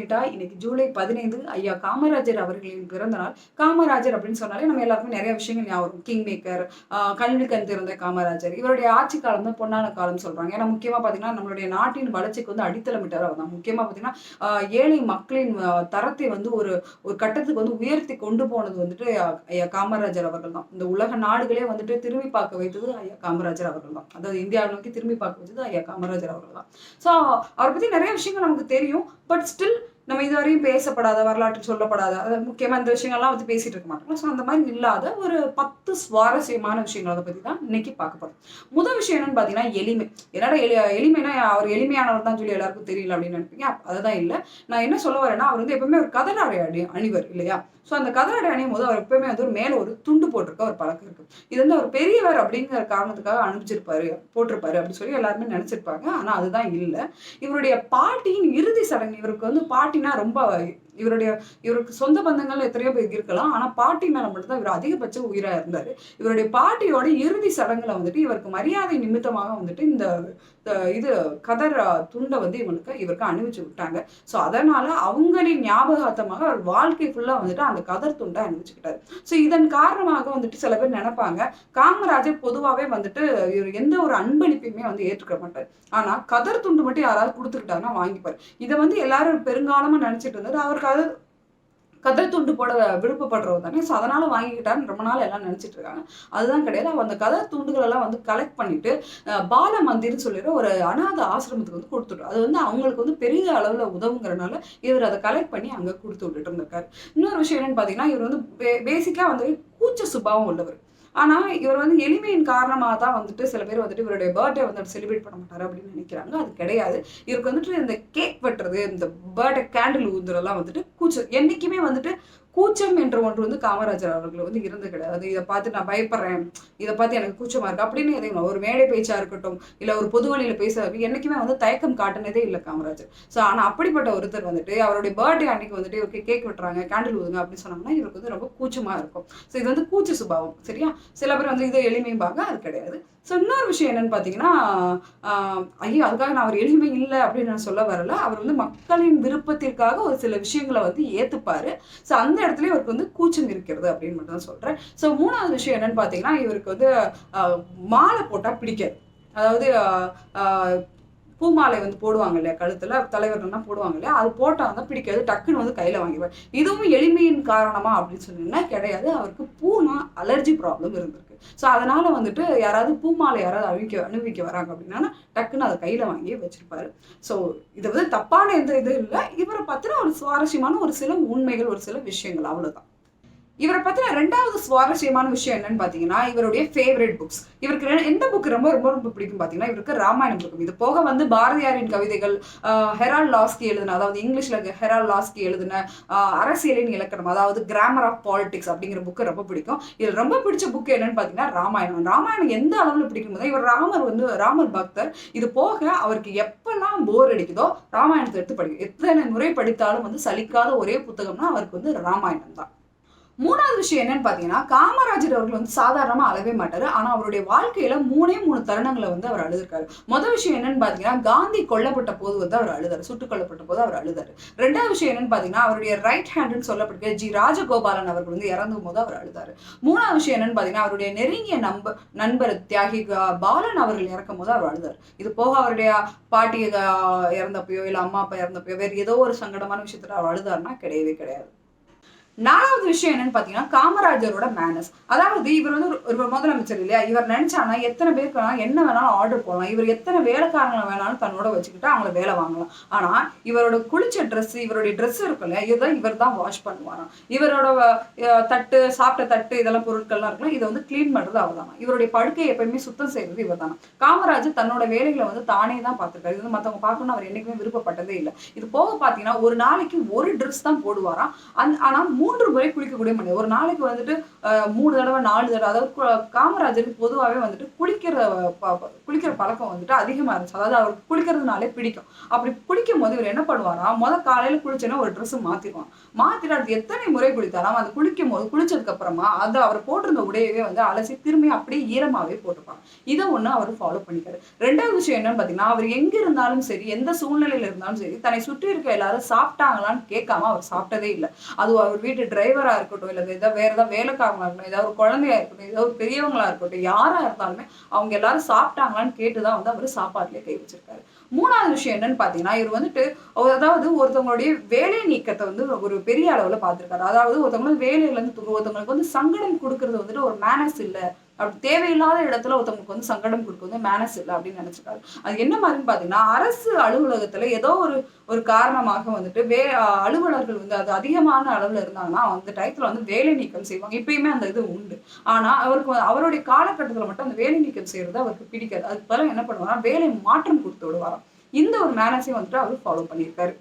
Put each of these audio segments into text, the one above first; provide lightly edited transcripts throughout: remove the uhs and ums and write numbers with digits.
கம்ப்ளீட்டா இன்னைக்கு ஜூலை 15 ஐயா காமராஜர் அவர்களின் பிறந்த நாள். காமராஜர் அப்படின்னு சொன்னாலே நம்ம எல்லாருக்கும் நிறைய விஷயங்கள் ஞாபகம் வரும். கிங் மேக்கர், கல்வி கண் திறந்த காமராஜர். இவருடைய ஆட்சி காலம் தான் பொன்னான காலம் சொல்றாங்க. ஏன்னா முக்கியமா பாத்தீங்கன்னா நம்மளுடைய நாட்டின் வளர்ச்சிக்கு வந்து அடித்தளமிட்டவர் அவர் தான். முக்கியமா பாத்தீங்கன்னா ஏழை மக்களின் தரத்தை வந்து ஒரு ஒரு கட்டத்துக்கு வந்து உயர்த்தி கொண்டு போனது வந்துட்டு ஐயா காமராஜர் அவர்கள் தான். இந்த உலக நாடுகளே வந்துட்டு திரும்பி பார்க்க வைத்தது ஐயா காமராஜர் அவர்கள் தான். அதாவது இந்தியாவை நோக்கி திரும்பி பார்க்க வச்சது ஐயா காமராஜர் அவர்கள் தான். ஸோ அவரை பத்தி நிறைய விஷயங்கள் நமக்கு தெரியும். பட் ஸ்டில் நம்ம இதுவரையும் பேசப்படாத, வரலாற்றில் சொல்லப்படாத, அதாவது முக்கியமா இந்த விஷயங்கள்லாம் வந்து பேசிட்டு இருக்க மாட்டோம். ஸோ அந்த மாதிரி இல்லாத ஒரு 10 சுவாரஸ்யமான விஷயங்கள் அதை பத்தி தான் இன்னைக்கு பார்க்க போறோம். முதல் விஷயம் என்னன்னு பாத்தீங்கன்னா எளிமை. என்னடா எளிமைனா அவர் எளிமையானவர் தான் சொல்லி எல்லாருக்கும் தெரியல அப்படின்னு நினைப்பீங்க. அதுதான் இல்லை. நான் என்ன சொல்ல வரேன்னா, அவர் வந்து எப்பவுமே ஒரு கதர் ஆடை அணிவர் இல்லையா? ஸோ அந்த கதர் ஆடை அணியும் போது அவர் எப்பவுமே வந்து ஒரு மேல ஒரு துண்டு போட்டிருக்க ஒரு பழக்கம் இருக்கு. இது வந்து அவர் பெரியவர் அப்படிங்கிற காரணத்துக்காக அனுப்பிச்சிருப்பாரு, போட்டிருப்பாரு அப்படின்னு சொல்லி எல்லாருமே நினைச்சிருப்பாங்க. ஆனா அதுதான் இல்லை. இவருடைய பாட்டியின் இறுதி சடங்கு, இவருக்கு வந்து பாட்டினா ரொம்ப இவருக்கு சொந்த பந்தங்கள் எத்தனையோ பேர் இருக்கலாம். ஆனா பாட்டி மேல மட்டும்தான் இவர் அதிகபட்ச உயிரா இருந்தாரு. இவருடைய பாட்டியோட இறுதி சடங்குல வந்துட்டு இவருக்கு மரியாதை நிமித்தமாக வந்துட்டு இந்த இது கதர் துண்டை வந்து இவருக்கு அணிவிச்சு விட்டாங்க. ஸோ அதனால அவங்களின் ஞாபகார்த்தமாக அவர் வாழ்க்கை ஃபுல்லா வந்துட்டு அந்த கதர் துண்டை அணிவிச்சுக்கிட்டாரு. ஸோ இதன் காரணமாக வந்துட்டு சில பேர் நினைப்பாங்க, காமராஜர் பொதுவாகவே வந்துட்டு இவர் எந்த ஒரு அன்பளிப்பையுமே வந்து ஏற்றுக்க மாட்டார். ஆனா கதர் துண்டு மட்டும் யாராவது கொடுத்துக்கிட்டாங்கன்னா வாங்கிப்பாரு. இதை வந்து எல்லாரும் பெருங்காலமா நினைச்சிட்டு இருந்தாரு. அவருக்கு கதர் துண்டு போட விருப்பப்படுறவர் தானே. ஸோ அதனால வாங்கிக்கிட்டாருன்னு ரொம்ப நாள் எல்லாம் நினைச்சிட்டு இருக்காங்க. அதுதான் கிடையாது. அவர் அந்த கதர் துண்டுகள் எல்லாம் வந்து கலெக்ட் பண்ணிட்டு பால மந்திர்னு சொல்லிட்டு ஒரு அநாத ஆசிரமத்துக்கு வந்து கொடுத்துட்டோம். அது வந்து அவங்களுக்கு வந்து பெரிய அளவுல உதவுங்கிறனால இவர் அதை கலெக்ட் பண்ணி அங்க கொடுத்து விட்டுட்டு இருந்திருக்காரு. இன்னொரு விஷயம் என்னன்னு பாத்தீங்கன்னா, இவர் வந்து பேசிக்கா வந்து கூச்ச சுபாவம் உள்ளவர். ஆனா இவர் வந்து எளிமையின் காரணமாக தான் வந்துட்டு சில பேர் வந்துட்டு இவருடைய பர்த்டே வந்து செலிப்ரேட் பண்ண மாட்டாரு அப்படின்னு நினைக்கிறாங்க. அது கிடையாது. இவருக்கு வந்துட்டு இந்த கேக் வெட்டுறது, இந்த பர்த்டே கேண்டில் ஊதுறதெல்லாம் வந்துட்டு கூச்சம். என்னைக்குமே வந்துட்டு கூச்சம் என்ற ஒன்று வந்து காமராஜர் அவர்கள் வந்து இருந்து கிடையாது. இதை பார்த்து நான் பயப்படுறேன், இதை பார்த்து எனக்கு கூச்சமா இருக்கு அப்படின்னு எதையும் ஒரு மேடை பேச்சா இருக்கட்டும், இல்ல ஒரு பொது வழியில பேச என்னைக்குமே வந்து தயக்கம் காட்டினதே இல்லை காமராஜர். ஸோ ஆனா அப்படிப்பட்ட ஒருத்தர் வந்துட்டு அவருடைய பர்த்டே அன்னைக்கு வந்துட்டு ஓகே கேக் வெட்டுறாங்க, கேண்டில் ஊதுங்க அப்படின்னு சொன்னாங்கன்னா இவருக்கு வந்து ரொம்ப கூச்சமா இருக்கும். ஸோ இது வந்து கூச்ச சுபாவம். சரியா? சில பேர் வந்து இது எளிமைம்பாங்க, அது கிடையாது. ஸோ இன்னொரு விஷயம் என்னன்னு பார்த்தீங்கன்னா, ஐயோ அதுக்காக நான் அவர் எளிமை இல்லை அப்படின்னு நான் சொல்ல வரல. அவர் வந்து மக்களின் விருப்பத்திற்காக ஒரு சில விஷயங்களை வந்து ஏற்றுப்பாரு. ஸோ அந்த இடத்துல இவருக்கு வந்து கூச்சம் இருக்கிறது அப்படின்னு மட்டும் தான் சொல்கிறேன். ஸோ மூணாவது விஷயம் என்னன்னு பார்த்தீங்கன்னா, இவருக்கு வந்து மாலை போட்டால் பிடிக்காது. அதாவது பூமாலை வந்து போடுவாங்க இல்லையா, கழுத்துல தலைவர்கள்லாம் போடுவாங்க இல்லையா, அது போட்டா வந்து பிடிக்காது, டக்குன்னு வந்து கையில வாங்கிடுவார். இதுவும் எளிமையின் காரணமா அப்படின்னு சொன்னீங்கன்னா கிடையாது. அவருக்கு பூனா அலர்ஜி ப்ராப்ளம் இருந்திருக்கு. ஸோ அதனால வந்துட்டு யாராவது பூமாலை யாராவது அணிவிக்க வராங்க அப்படின்னா டக்குன்னு அதை கையில வாங்கி வச்சிருப்பாரு. ஸோ இது வந்து தப்பான எந்த இது இல்லை. இவரை பத்தின ஒரு சுவாரஸ்யமான ஒரு சில உண்மைகள், ஒரு சில விஷயங்கள், அவ்வளவுதான். இவரை பத்தின ரெண்டாவது சுவாரஸ்யமான விஷயம் என்னன்னு பாத்தீங்கன்னா, இவருடைய ஃபேவரட் புக்ஸ். இவருக்கு எந்த புக் ரொம்ப ரொம்ப ரொம்ப பிடிக்கும் பாத்தீங்கன்னா, இவருக்கு ராமாயணம் பிடிக்கும். இது போக வந்து பாரதியாரின் கவிதைகள், ஹெரால்ட் லாஸ்கி எழுதின, அதாவது இங்கிலீஷ்ல ஹெரால்ட் லாஸ்கி எழுதின அரசியலின் இலக்கணம், அதாவது கிராமர் ஆஃப் பாலிடிக்ஸ் அப்படிங்கிற புக்கு ரொம்ப பிடிக்கும். இது ரொம்ப பிடிச்ச புக் என்னன்னு பாத்தீங்கன்னா ராமாயணம். ராமாயணம் எந்த அளவுல பிடிக்கும் போது இவர் ராமர் பக்தர். இது போக அவருக்கு எப்பெல்லாம் போர் அடிக்குதோ ராமாயணத்தை எடுத்து படிக்கும். எத்தனை முறை படித்தாலும் வந்து சலிக்காத ஒரே புத்தகம்னா அவருக்கு வந்து ராமாயணம் தான். மூணாவது விஷயம் என்னன்னு பாத்தீங்கன்னா, காமராஜர் அவர்கள் வந்து சாதாரணமா அழவே மாட்டாரு. ஆனா அவருடைய வாழ்க்கையில 3 தருணங்களை வந்து அவர் அழுதுருக்காரு. முதல் விஷயம் என்னன்னு பாத்தீங்கன்னா, காந்தி கொல்லப்பட்ட போது வந்து அவர் அழுதாரு, சுட்டுக் கொல்லப்பட்ட போது அவர் அழுதாரு. ரெண்டாவது விஷயம் என்னன்னு பாத்தீங்கன்னா, அவருடைய ரைட் ஹேண்ட்னு சொல்லப்பட்ட ஜி ராஜகோபாலன் அவர்கள் வந்து இறந்தும் போது அவர் அழுதாரு. மூணாவது விஷயம் என்னன்னு பாத்தீங்கன்னா, அவருடைய நெருங்கிய நண்பர் தியாகி பாலன் அவர்கள் இறக்கும் போது அவர் அழுதாரு. இது போக அவருடைய பாட்டி இறந்தப்பயோ இல்ல அம்மா அப்பா இறந்தப்பயோ வேற ஏதோ ஒரு சங்கடமான விஷயத்துல அவர் அழுதாருன்னா கிடையவே கிடையாது. நாலாவது விஷயம் என்னன்னு பாத்தீங்கன்னா, காமராஜரோட மேனஸ். அதாவது இவர் வந்து ஒரு முதலமைச்சர் இல்லையா, இவர் நினைச்சானா எத்தனை பேருக்கு என்ன வேணாலும் ஆர்டர் போடலாம், இவர் எத்தனை வேலைக்காரங்களை வேணாலும் தன்னோட வச்சுக்கிட்டு அவங்கள வேலை வாங்கலாம். ஆனா இவரோட குளிச்ச ட்ரெஸ், இவருடைய ட்ரெஸ் இருக்கும் இல்லையா, இவர் தான் வாஷ் பண்ணுவாராம். இவரோட தட்டு, சாப்பிட்ட தட்டு, இதெல்லாம் பொருட்கள்லாம் இருக்கலாம், இதை வந்து கிளீன் பண்றது அவர் தானா. இவருடைய படுக்கையை எப்பயுமே சுத்தம் செய்யறது இவர் தானா. காமராஜர் தன்னோட வேலைகளை வந்து தானே தான் பார்த்திருக்காரு. இது மற்றவங்க பார்க்கணும்னு அவர் என்னைக்குமே விருப்பப்பட்டதே இல்லை. இது போக பாத்தீங்கன்னா ஒரு நாளைக்கு ஒரு ட்ரெஸ் தான் போடுவாராம். ஆனா 3 முறை குளிக்கக்கூடிய மனிதர். ஒரு நாளைக்கு வந்துட்டு 3 தடவை 4 தடவை, அதாவது காமராஜருக்கு பொதுவாவே வந்துட்டு குளிக்கிற பழக்கம் வந்துட்டு அதிகமா இருந்துச்சு. அதாவது அவருக்கு குளிக்கிறதுனாலே பிடிக்கும். அப்படி குளிக்கும்போது இவர் என்ன பண்ணுவார்னா, காலையில குளிச்சோனே ஒரு ட்ரெஸ் மாத்திருவாங்க. மாத்திட்டு அது எத்தனை முறை குளித்தாலும் அந்த குளிச்சதுக்கு அப்புறமா அது அவர் போட்டிருந்த உடையவே வந்து அலசி திரும்பி அப்படியே ஈரமாவே போட்டுப்பாங்க. இதை ஒண்ணு அவர் ஃபாலோ பண்ணிக்காரு. 2வது விஷயம் என்னன்னு பாத்தீங்கன்னா, அவர் எங்க இருந்தாலும் சரி, எந்த சூழ்நிலையில இருந்தாலும் சரி, தன்னை சுற்றி இருக்க எல்லாரும் சாப்பிட்டாங்களான்னு கேட்காம அவர் சாப்பிட்டதே இல்லை. அது அவர் வீட்டு டிரைவரா இருக்கட்டும், இல்ல வேற ஏதாவது வேலைக்காரங்களா இருக்கட்டும், ஏதாவது ஒரு குழந்தையா இருக்கட்டும், ஏதாவது ஒரு பெரியவங்களா இருக்கட்டும், யாரா இருந்தாலுமே அவங்க எல்லாரும் சாப்பிட்டாங்களான்னு கேட்டுதான் வந்து அவர் சாப்பாட்டுல கை வச்சிருக்காரு. 3வது விஷயம் என்னன்னு பாத்தீங்கன்னா, இவர் வந்துட்டு அதாவது ஒருத்தவங்களுடைய வேலை நீக்கத்தை வந்து ஒரு பெரிய அளவுல பார்த்திருக்காரு. அதாவது வேலையில இருந்து ஒருத்தவங்களுக்கு வந்து சங்கடம் கொடுக்கறது வந்துட்டு ஒரு மேனஸ் இல்ல. அப்படி தேவையில்லாத இடத்துல ஒருத்தவங்களுக்கு வந்து சங்கடம் கொடுக்க வந்து மேனஸ் இல்லை அப்படின்னு நினைச்சிருக்காரு. அது என்ன மாதிரின்னு பாத்தீங்கன்னா, அரசு அலுவலகத்துல ஏதோ ஒரு காரணமாக வந்துட்டு அலுவலர்கள் வந்து அது அதிகமான அளவுல இருந்தாங்கன்னா அந்த டயத்துல வந்து வேலை நீக்கம் செய்வாங்க. இப்பயுமே அந்த இது உண்டு. ஆனா அவருடைய காலகட்டத்துல மட்டும் அந்த வேலை நீக்கம் செய்யறது அவருக்கு பிடிக்காது. அதுக்கு பதிலா என்ன பண்ணுவாரா, வேலை மாற்றம் கொடுத்து விடுவாராம். இந்த ஒரு மேனஸையும் வந்துட்டு அவர் ஃபாலோ பண்ணியிருக்காரு.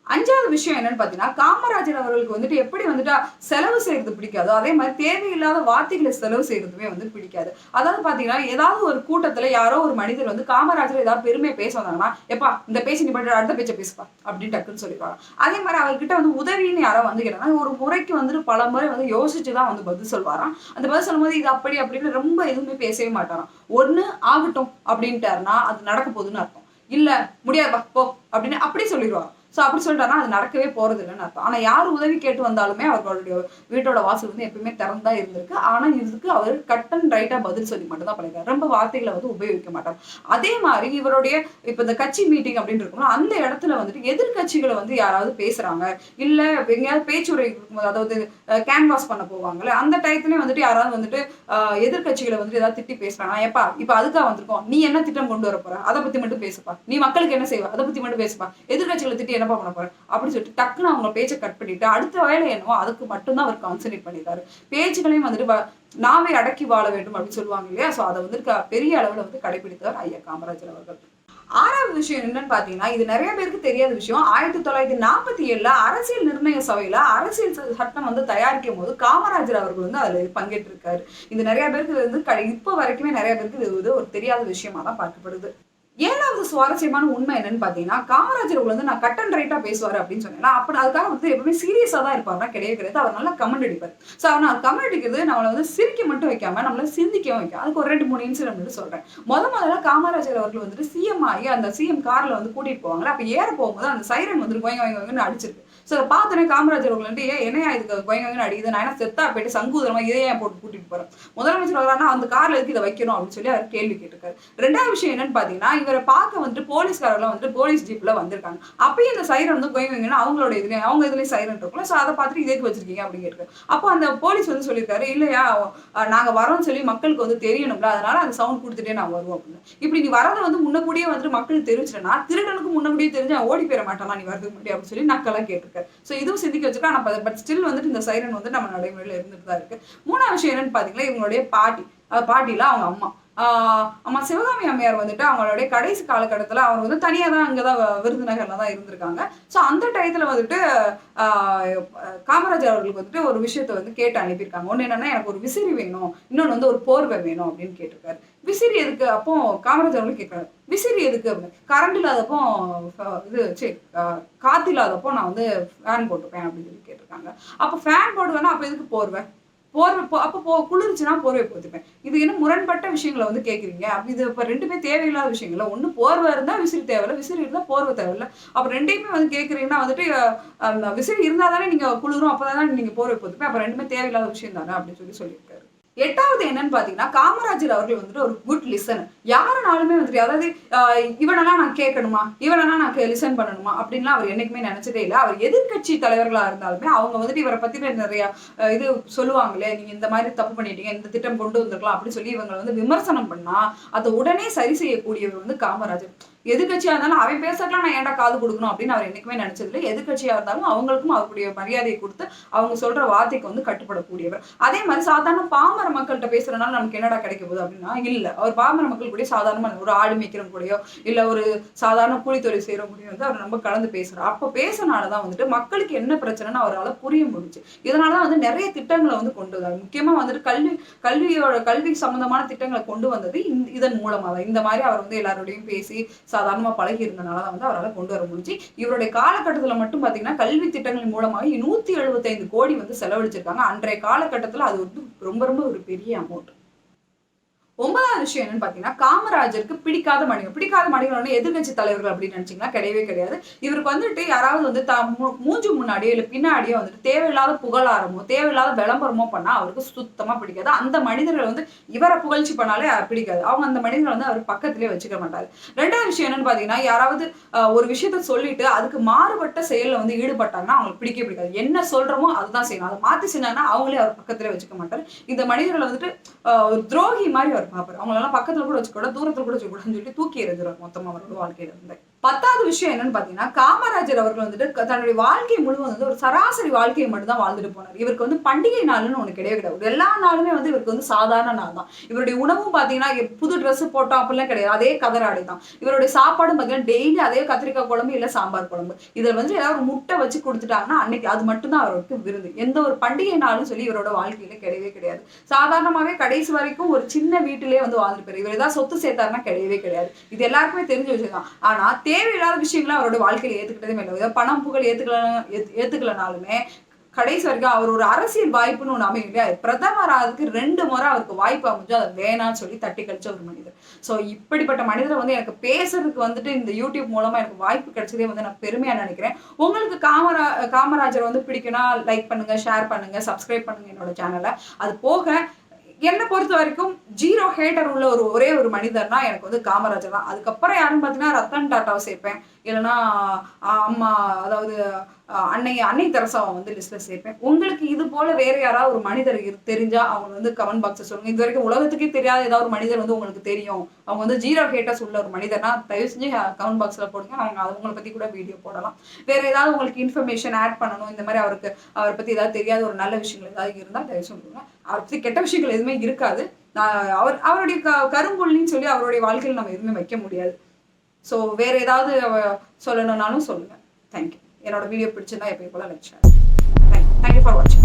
5வது விஷயம் என்னன்னு பாத்தீங்கன்னா, காமராஜர் அவர்களுக்கு வந்துட்டு எப்படி வந்துட்டு செலவு செய்யறது பிடிக்காதோ, அதே மாதிரி தேவையில்லாத வார்த்தைகளை செலவு செய்யறதுமே வந்து பிடிக்காது. அதாவது பாத்தீங்கன்னா, ஏதாவது ஒரு கூட்டத்துல யாரோ ஒரு மனிதர் வந்து காமராஜர் ஏதாவது பெருமையை பேச வந்தாங்கன்னா, எப்பா இந்த பேச்சு நீ பண்ணி அடுத்த பேச்சை பேசுப்பா அப்படின்னு டக்குன்னு சொல்லிடுவாங்க. அதே மாதிரி அவர்கிட்ட வந்து உதவின்னு யாரோ வந்து கேட்டாங்கன்னா, ஒரு முறைக்கு வந்துட்டு பல முறை வந்து யோசிச்சுதான் வந்து பதில் சொல்வாராம். அந்த பதில் சொல்லும்போது இது அப்படி அப்படின்னு ரொம்ப எதுவுமே பேசவே மாட்டாராம். ஒண்ணு ஆகட்டும் அப்படின்ட்டாருன்னா அது நடக்க போகுதுன்னு அர்த்தம். இல்ல முடியாதுப்பா போ அப்படின்னு அப்படி சொல்லிடுவாங்க. அப்படி சொல்லிட்டாருன்னா அது நடக்கவே போறது இல்லைன்னு அர்த்தம். ஆனா யார் உதவி கேட்டு வந்தாலுமே அவர்களுடைய வீட்டோட வாசல் வந்து எப்பயுமே திறந்தா இருந்திருக்கு. ஆனா இதுக்கு அவர் கட் அண்ட் ரைட்டா பதில் சொல்லி மட்டும் தான் பண்ணிருக்காரு. ரொம்ப வார்த்தைகளை வந்து உபயோகிக்க மாட்டார். அதே மாதிரி இவருடைய இப்ப இந்த கட்சி மீட்டிங் அப்படின்னு இருக்கும்னா அந்த இடத்துல வந்துட்டு எதிர்கட்சிகளை வந்து யாராவது பேசுறாங்க, இல்ல எங்கேயாவது பேச்சுரை இருக்கும்போது, அதாவது கேன்வாஸ் பண்ண போவாங்கல்ல, அந்த டயத்துலயே வந்துட்டு யாராவது வந்துட்டு எதிர்கட்சிகளை வந்துட்டு ஏதாவது திட்டி பேசுறாங்க. ஏப்பா இப்ப அதுக்காக வந்திருக்கோம், நீ என்ன திட்டம் கொண்டு வர போற, அதை பத்தி மட்டும் பேசுப்பா, நீ மக்களுக்கு என்ன செய்வா அதை பத்தி மட்டும் பேசுப்பா, எதிர்கட்சிகளை திட்டி என்னப்பா பண்ண போறேன் அப்படின்னு சொல்லிட்டு டக்குன்னு அவங்க பேச்சை கட் பண்ணிட்டு அடுத்த வேலை என்னவோ அதுக்கு மட்டும்தான் அவர் கான்சென்ட்ரேட் பண்ணிட்டாரு. பேச்சுகளையும் வந்துட்டு நாவை அடக்கி வாழ வேண்டும் அப்படின்னு சொல்லுவாங்க இல்லையா, சோ அதை வந்து பெரிய அளவுல வந்து கடைபிடித்தவர் ஐயா காமராஜர் அவர்கள். 6வது விஷயம் என்னன்னு பாத்தீங்கன்னா, இது நிறைய பேருக்கு தெரியாத விஷயம். 1947 அரசியல் நிர்ணய சபையில அரசியல் சட்டம் வந்து தயாரிக்கும் போது காமராஜர் அவர்கள் வந்து அதுல பங்கேற்றிருக்காரு. இது நிறைய பேருக்கு வந்து இப்ப வரைக்குமே நிறைய பேருக்கு இது ஒரு தெரியாத விஷயமா தான் பார்க்கப்படுது. 7வது சுவாரஸ்யமான உண்மை என்னன்னு பாத்தீங்கன்னா, காமராஜர் வந்து நான் கட் அண்ட் ரைட்டா பேசுவாரு அப்படின்னு சொன்னேன்னா, அப்படி அதுக்காக வந்து எப்பவுமே சீரியஸா தான் இருப்பாருன்னா கிடையவே கிடையாது. அவர் நல்லா கமெண்ட் அடிப்பார். சோ அவர் கமெண்ட் அடிக்கிறது நம்மளை வந்து சிரிக்க மட்டும் வைக்காம நம்மள சிந்திக்கவும் வைக்கும். அதுக்கு ஒரு 2-3 இன்சிடென்ட் வந்து சொல்றேன். முதல்ல காமராஜர் அவர்கள் வந்துட்டு சிஎம் ஆகி அந்த சிஎம் கார்ல வந்து கூட்டிட்டு போவாங்க. அப்ப ஏற போகும்போது அந்த சைரன் வந்து கோயங்க அடிச்சிருக்கு. சோ பார்த்தோன்னே காமராஜர் அவர்கள் வந்து என்னையா இதுக்கு கோயங்க அடிக்குது, நான் என்ன செத்தா போயிட்டு சங்கூதரமா இதை ஏன் போட்டு கூட்டிட்டு போறேன், முதலமைச்சர் வரானா அந்த கார்ல எதுக்கு இதை வைக்கணும் அப்படின்னு சொல்லி அவர் கேள்வி கேட்டிருக்காரு. 2வது விஷயம் என்னன்னு பாத்தீங்கன்னா, இவரை பார்க்க வந்துட்டு போலீஸ்காரர்கள் வந்துட்டு போலீஸ் ஜீப்ல வந்திருக்காங்க. அப்பயும் இந்த சைரன் வந்து கோயங்கன்னா அவங்களோட இதுலயும் அவங்க இதுலயும் சைரன் இருக்கும்ல, சோ அதை பார்த்துட்டு இதேக்கு வச்சிருக்கீங்க அப்படின்னு கேட்டிருக்காரு. அப்போ அந்த போலீஸ் வந்து சொல்லியிருக்காரு, இல்லையா நாங்க வரோம்னு சொல்லி மக்களுக்கு வந்து தெரியணும்ல, அதனால அந்த சவுண்ட் கொடுத்துட்டே நான் வருவோம் அப்படின்னு. இப்படி நீ வரதை வந்து முன்னக்கூடியே வந்துட்டு மக்களுக்கு தெரிஞ்சுட்டேன்னா திருடனுக்கு முன்னக்கூடியே தெரிஞ்சு ஓடி போயிட மாட்டானா நீ வரதுக்கு முன்னாடி அப்படின்னு சொல்லி நக்கெல்லாம் கேட்டிருக்காரு. சோ இதுவும் சிந்திக்க வச்சிருக்கா. ஆனா பட் ஸ்டில் வந்துட்டு இந்த சைரன் வந்து நம்ம நடைமுறையில இருந்துட்டு தான் இருக்கு. 3வது விஷயம் என்னன்னு பாத்தீங்கன்னா, இவங்களுடைய பாட்டில அவங்க அம்மா சிவகாமி அம்மையார் வந்துட்டு அவங்களுடைய கடைசி காலகட்டத்துல அவங்க வந்து தனியா தான் அங்கதான் விருதுநகர்ல தான் இருந்திருக்காங்க. சோ அந்த டயத்துல வந்துட்டு காமராஜர் அவர்களுக்கு வந்துட்டு ஒரு விஷயத்த வந்து கேட்டு அனுப்பியிருக்காங்க. ஒண்ணு என்னன்னா, எனக்கு ஒரு விசிறி வேணும், இன்னொன்னு வந்து ஒரு போர்வை வேணும் அப்படின்னு கேட்டிருக்காரு. விசிறி எதுக்கு? அப்போ காமராஜர் அவர்கள் கேட்கிறாரு, விசிறி எதுக்கு அப்படின்னு. கரண்ட் இல்லாதப்போ காத்து இல்லாதப்போ நான் வந்து ஃபேன் போட்டுப்பேன் அப்படின்னு சொல்லி கேட்டிருக்காங்க. அப்போ ஃபேன் போடுவேன்னா அப்ப எதுக்கு போர்வை? அப்போ குளிர்ச்சுன்னா போர்வை போத்துப்பேன். இது என்ன முரண்பட்ட விஷயங்களை வந்து கேட்குறீங்க? இது இப்ப 2மே தேவையில்லாத விஷயங்கள். ஒண்ணு போர்வை இருந்தா விசிறி தேவையில்ல, விசிறி இருந்தா போர்வை தேவையில்ல. அப்ப 2யுமே வந்து கேட்குறீங்கன்னா வந்துட்டு விசிறி இருந்தா தானே நீங்க குளிரும், அப்பதான் நீங்க போர்வை போத்துப்பேன். அப்ப 2மே தேவையில்லாத விஷயம் தானே அப்படின்னு சொல்லியிருக்காரு. 8வது என்னன்னு பாத்தீங்கன்னா, காமராஜர் அவர்கள் வந்துட்டு ஒரு குட் லிசனர். யாருனாலுமே வந்துட்டு அதாவது இவனெல்லாம் நான் கேட்கணுமா, இவனெல்லாம் நான் லிசன் பண்ணணுமா அப்படின்லாம் அவர் என்னைக்குமே நினைச்சதே இல்லை. அவர் எதிர்கட்சி தலைவர்களா இருந்தாலுமே அவங்க வந்துட்டு இவரை பத்தி நிறைய இது சொல்லுவாங்களே, நீங்க இந்த மாதிரி தப்பு பண்ணிட்டீங்க, இந்த திட்டம் கொண்டு வந்திருக்கலாம் அப்படின்னு சொல்லி இவங்களை வந்து விமர்சனம் பண்ணா அதை உடனே சரி செய்யக்கூடியவர் வந்து காமராஜர். எதிர்க்கட்சியா இருந்தாலும் அவன் பேசக்கலாம் நான் ஏன்டா காது கொடுக்கணும் அப்படின்னு அவர் என்னைக்குமே நினைச்சதில்லை. எதிர்க்கட்சியா இருந்தாலும் அவங்களுக்கும் அவருடைய மரியாதையை கொடுத்து அவங்க சொல்ற வார்த்தைக்கு வந்து கட்டுப்படக்கூடியவர். அதே மாதிரி சாதாரண பாமர மக்கள்கிட்ட பேசுறதுனால நமக்கு என்னடா கிடைக்க போகுது அப்படின்னா இல்ல. அவர் பாமர மக்கள் கூட சாதாரணமா ஒரு ஆடு மேய்க்கிறவங்க கூடயோ இல்ல ஒரு சாதாரண கூலி தொழில் செய்யறவங்க கூடயோ வந்து அவர் நம்ம கலந்து பேசுறாரு. அப்ப பேசினாலதான் வந்துட்டு மக்களுக்கு என்ன பிரச்சனைன்னு அவரால் புரிய முடிஞ்சு. இதனாலதான் வந்து நிறைய திட்டங்களை வந்து கொண்டு வந்தார். முக்கியமா வந்துட்டு கல்வி சம்பந்தமான திட்டங்களை கொண்டு வந்தது இதன் மூலமா தான். இந்த மாதிரி அவர் வந்து எல்லாரோடையும் பேசி சாதாரணமா பழகி இருந்தனாலதான் வந்து அவரால் கொண்டு வர முடிஞ்சு. இவருடைய காலகட்டத்துல மட்டும் பாத்தீங்கன்னா கல்வி திட்டங்களின் மூலமாக 175 கோடி வந்து செலவழிச்சிருக்காங்க. அன்றைய காலகட்டத்துல அது வந்து ரொம்ப ரொம்ப ஒரு பெரிய அமௌண்ட். 9வது விஷயம் என்னன்னு பாத்தீங்கன்னா காமராஜருக்கு பிடிக்காத மனிதர்கள் எதிர்கட்சி தலைவர்கள் அப்படின்னு நினைச்சீங்கன்னா கிடையவே கிடையாது. இவருக்கு வந்துட்டு யாராவது வந்து மூஞ்சு முன்னாடியோ இல்ல பின்னாடியோ வந்துட்டு தேவையில்லாத புகழாரமோ தேவையில்லாத விளம்பரமோ பண்ணா அவருக்கு சுத்தமா பிடிக்காது. அந்த மனிதர்கள் வந்து இவரை புகழ்ச்சி பண்ணாலே பிடிக்காது. அவங்க அந்த மனிதர்கள் வந்து அவர் பக்கத்திலே வச்சுக்க மாட்டாரு. 2வது விஷயம் என்னன்னு பாத்தீங்கன்னா யாராவது ஒரு விஷயத்த சொல்லிட்டு அதுக்கு மாறுபட்ட செயல்ல வந்து ஈடுபட்டாங்கன்னா அவங்களுக்கு பிடிக்காது. என்ன சொல்றோமோ அதுதான் செய்யணும். அதை மாத்தி செஞ்சாங்கன்னா அவங்களே அவர் பக்கத்திலே வச்சுக்க மாட்டாரு. இந்த மனிதர்களை வந்துட்டு ஒரு துரோகி மாதிரி அவர் பாப்பாரு. அவங்களெல்லாம் பக்கத்துல கூட வச்சுக்கூட தூரத்துல கூட வச்சுக்கூடாதுன்னு சொல்லி தூக்கி எறிஞ்சிருவார் மொத்தமா அவரோட வாழ்க்கையில இருந்து. 10வது விஷயம் என்னன்னு பாத்தீங்கன்னா காமராஜர் அவர்கள் வந்துட்டு தன்னுடைய வாழ்க்கை முழுவதும் வந்து ஒரு சராசரி வாழ்க்கையை மட்டும் தான் வாழ்ந்துட்டு போனார். இவருக்கு வந்து பண்டிகை நாள்னு ஒண்ணு கிடையவே கிடையாது. எல்லா நாளுமே வந்து இவருக்கு வந்து சாதாரண நாள் தான். இவருடைய உணவும் பாத்தீங்கன்னா புது ட்ரெஸ் போட்டோம் அப்படிலாம் கிடையாது. அதே கதராடை தான். இவருடைய சாப்பாடும் பாத்தீங்கன்னா டெய்லி அதே கத்திரிக்காய் குழம்பு இல்ல சாம்பார் குழம்பு. இதுல வந்து ஏதாவது ஒரு முட்டை வச்சு கொடுத்துட்டாங்கன்னா அன்னைக்கு அது மட்டும் தான் அவருக்கு விருந்து. எந்த ஒரு பண்டிகை நாளும் சொல்லி இவரோட வாழ்க்கையில கிடையவே கிடையாது. சாதாரணமாவே கடைசி வரைக்கும் ஒரு சின்ன வீட்டிலேயே வந்து வாழ்ந்துருப்பாரு. இவர் ஏதாவது சொத்து சேர்த்தாருன்னா கிடையவே கிடையாது. இது எல்லாருக்குமே தெரிஞ்ச விஷயம் தான். ஆனா தேவையில்லாத விஷயங்களை அவரோட வாழ்க்கையில ஏத்துக்கிட்டதே இல்லை. பணம் புகழ் ஏத்துக்கலனாலுமே கடைசி வரைக்கும் அவர் ஒரு அரசியல் வாய்ப்புன்னு ஒண்ணு அமையும் இல்லையா, பிரதமர் ஆகிறதுக்கு 2 முறை அவருக்கு வாய்ப்பு அமைஞ்சு அதை வேணான்னு சொல்லி தட்டி கழிச்ச ஒரு மனிதர். சோ இப்படிப்பட்ட மனிதரை வந்து எனக்கு பேசுறதுக்கு வந்துட்டு இந்த யூடியூப் மூலமா எனக்கு வாய்ப்பு கிடைச்சதே வந்து நான் பெருமையா நினைக்கிறேன். உங்களுக்கு காமராஜர் வந்து பிடிக்கும்னா லைக் பண்ணுங்க, ஷேர் பண்ணுங்க, சப்ஸ்கிரைப் பண்ணுங்க என்னோட சேனலை. அது போக என்னை பொறுத்த வரைக்கும் 0 ஹேட்டர் உள்ள ஒரே ஒரு மனிதர்னா எனக்கு வந்து காமராஜர் தான். அதுக்கப்புறம் யாருன்னு பாத்தீங்கன்னா ரத்தன் டாட்டாவை சேர்ப்பேன். இல்லைன்னா அம்மா அதாவது அன்னை தெரசாவை வந்து லிஸ்ட்ல சேர்ப்பேன். உங்களுக்கு இது போல வேற யாராவது ஒரு மனிதர் தெரிஞ்சா அவங்க வந்து கமெண்ட் பாக்ஸ்ல சொல்லுங்க. இது வரைக்கும் உலகத்துக்கே தெரியாத ஏதாவது ஒரு மனிதர் வந்து உங்களுக்கு தெரியும், அவங்க வந்து 0 ஹேட்டர்ஸ் உள்ள ஒரு மனிதர்னா தயவு செஞ்சு கமெண்ட் பாக்ஸ்ல போடுங்க. அவங்களை பத்தி கூட வீடியோ போடலாம். வேற ஏதாவது உங்களுக்கு இன்ஃபர்மேஷன் ஆட் பண்ணணும், இந்த மாதிரி அவரை பத்தி ஏதாவது தெரியாத ஒரு நல்ல விஷயங்கள் ஏதாவது இருந்தா தயவு சொல்லுங்க. அவரை பத்தி கெட்ட விஷயங்கள் எதுவுமே இருக்காது. அவருடைய கரும்புள்ளின்னு சொல்லி அவருடைய வாழ்க்கையில் நம்ம எதுவுமே வைக்க முடியாது. ஸோ வேற ஏதாவது சொல்லணும்னாலும் சொல்லுங்க. தேங்க்யூ. என்னோட வீடியோ பிடிச்சிருந்தா எப்பயும் போல லைக் ஷேர். தேங்க்யூ ஃபார் வாட்சிங்.